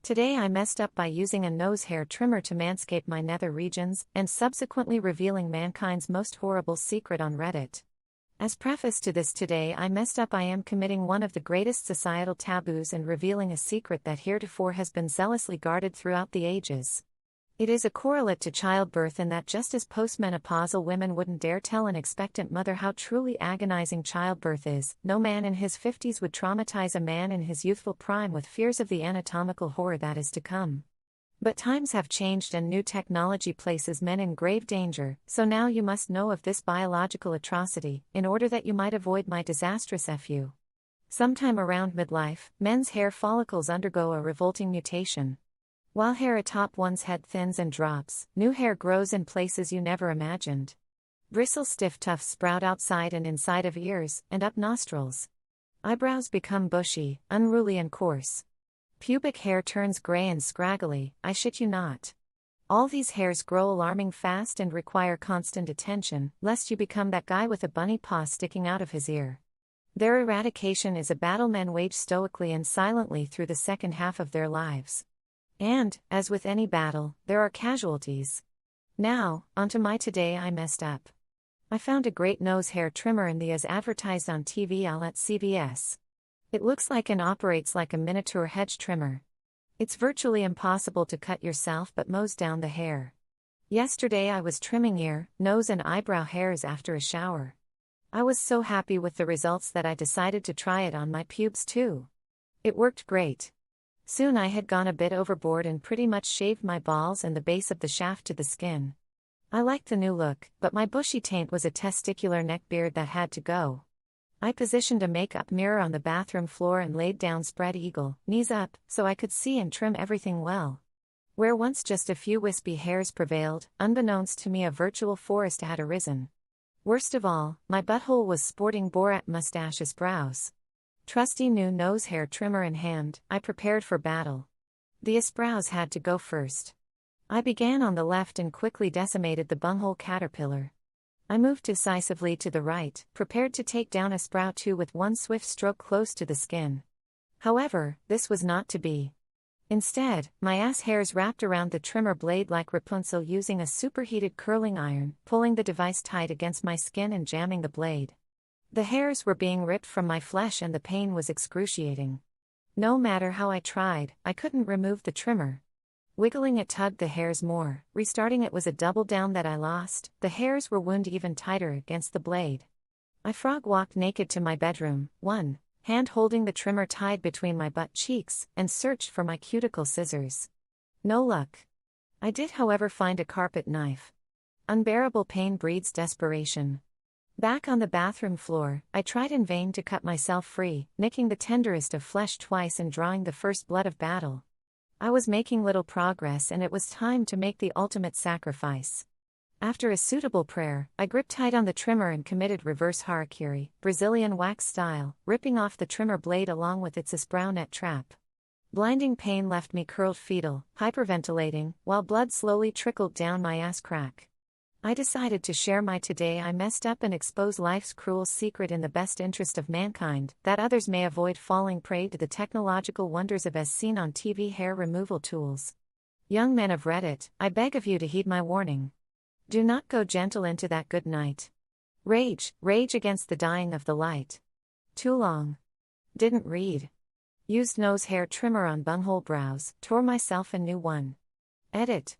Today I messed up by using a nose hair trimmer to manscape my nether regions and subsequently revealing mankind's most horrible secret on Reddit. As preface to this, today I messed up, I am committing one of the greatest societal taboos and revealing a secret that heretofore has been zealously guarded throughout the ages. It is a correlate to childbirth in that just as postmenopausal women wouldn't dare tell an expectant mother how truly agonizing childbirth is, no man in his 50s would traumatize a man in his youthful prime with fears of the anatomical horror that is to come. But times have changed and new technology places men in grave danger, so now you must know of this biological atrocity, in order that you might avoid my disastrous FU. Sometime around midlife, men's hair follicles undergo a revolting mutation. While hair atop one's head thins and drops, new hair grows in places you never imagined. Bristle stiff tufts sprout outside and inside of ears, and up nostrils. Eyebrows become bushy, unruly and coarse. Pubic hair turns gray and scraggly, I shit you not. All these hairs grow alarming fast and require constant attention, lest you become that guy with a bunny paw sticking out of his ear. Their eradication is a battle men wage stoically and silently through the second half of their lives. And, as with any battle, there are casualties. Now, onto my today I messed up. I found a great nose hair trimmer in the as advertised on TV at CVS. It looks like and operates like a miniature hedge trimmer. It's virtually impossible to cut yourself but mows down the hair. Yesterday I was trimming ear, nose and eyebrow hairs after a shower. I was so happy with the results that I decided to try it on my pubes too. It worked great. Soon I had gone a bit overboard and pretty much shaved my balls and the base of the shaft to the skin. I liked the new look, but my bushy taint was a testicular neckbeard that had to go. I positioned a makeup mirror on the bathroom floor and laid down spread eagle, knees up, so I could see and trim everything well. Where once just a few wispy hairs prevailed, unbeknownst to me a virtual forest had arisen. Worst of all, my butthole was sporting Borat mustache's brows. Trusty new nose hair trimmer in hand, I prepared for battle. The esbrows had to go first. I began on the left and quickly decimated the bunghole caterpillar. I moved decisively to the right, prepared to take down esbrow 2 with one swift stroke close to the skin. However, this was not to be. Instead, my ass hairs wrapped around the trimmer blade like Rapunzel using a superheated curling iron, pulling the device tight against my skin and jamming the blade. The hairs were being ripped from my flesh and the pain was excruciating. No matter how I tried, I couldn't remove the trimmer. Wiggling it tugged the hairs more, restarting it was a double down that I lost, the hairs were wound even tighter against the blade. I frog walked naked to my bedroom, one hand holding the trimmer tied between my butt cheeks, and searched for my cuticle scissors. No luck. I did however find a carpet knife. Unbearable pain breeds desperation. Back on the bathroom floor, I tried in vain to cut myself free, nicking the tenderest of flesh twice and drawing the first blood of battle. I was making little progress and it was time to make the ultimate sacrifice. After a suitable prayer, I gripped tight on the trimmer and committed reverse harakiri, Brazilian wax style, ripping off the trimmer blade along with its esbrow net trap. Blinding pain left me curled fetal, hyperventilating, while blood slowly trickled down my ass crack. I decided to share my today I messed up and expose life's cruel secret in the best interest of mankind, that others may avoid falling prey to the technological wonders of as seen on TV hair removal tools. Young men of Reddit, I beg of you to heed my warning. Do not go gentle into that good night. Rage against the dying of the light. Too long. Didn't read. Used nose hair trimmer on bunghole brows, tore myself a new one. Edit.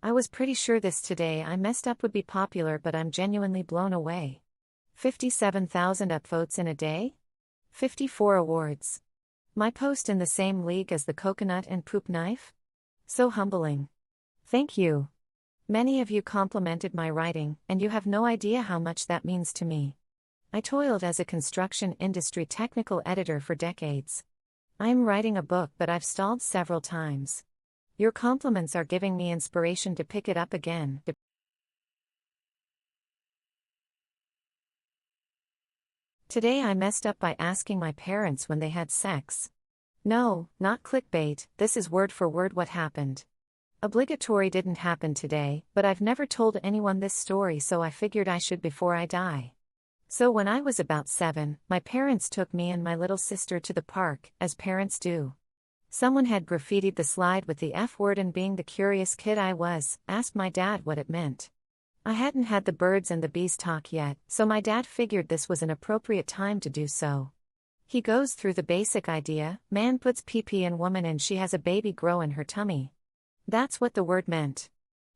I was pretty sure this today I messed up would be popular, but I'm genuinely blown away. 57,000 upvotes in a day? 54 awards. My post in the same league as the coconut and poop knife? So humbling. Thank you. Many of you complimented my writing, and you have no idea how much that means to me. I toiled as a construction industry technical editor for decades. I am writing a book, but I've stalled several times. Your compliments are giving me inspiration to pick it up again. Today I messed up by asking my parents when they had sex. No, not clickbait, this is word for word what happened. Obligatory didn't happen today, but I've never told anyone this story, so I figured I should before I die. So when I was about 7, my parents took me and my little sister to the park, as parents do. Someone had graffitied the slide with the F word, and being the curious kid I was, asked my dad what it meant. I hadn't had the birds and the bees talk yet, so my dad figured this was an appropriate time to do so. He goes through the basic idea: man puts pee-pee in woman and she has a baby grow in her tummy. That's what the word meant.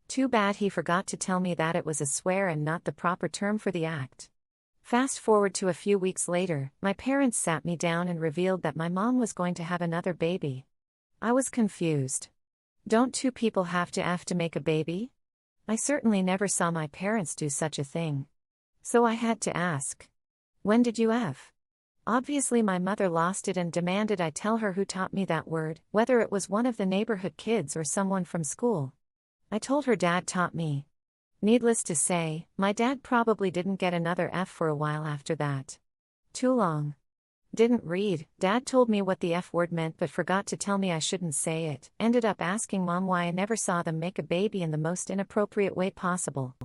Too bad he forgot to tell me that it was a swear and not the proper term for the act. Fast forward to a few weeks later, my parents sat me down and revealed that my mom was going to have another baby. I was confused. Don't two people have to F to make a baby? I certainly never saw my parents do such a thing. So I had to ask, when did you F? Obviously my mother lost it and demanded I tell her who taught me that word, whether it was one of the neighborhood kids or someone from school. I told her dad taught me. Needless to say, my dad probably didn't get another F for a while after that. Too long. Didn't read. Dad told me what the F word meant but forgot to tell me I shouldn't say it. Ended up asking mom why I never saw them make a baby in the most inappropriate way possible.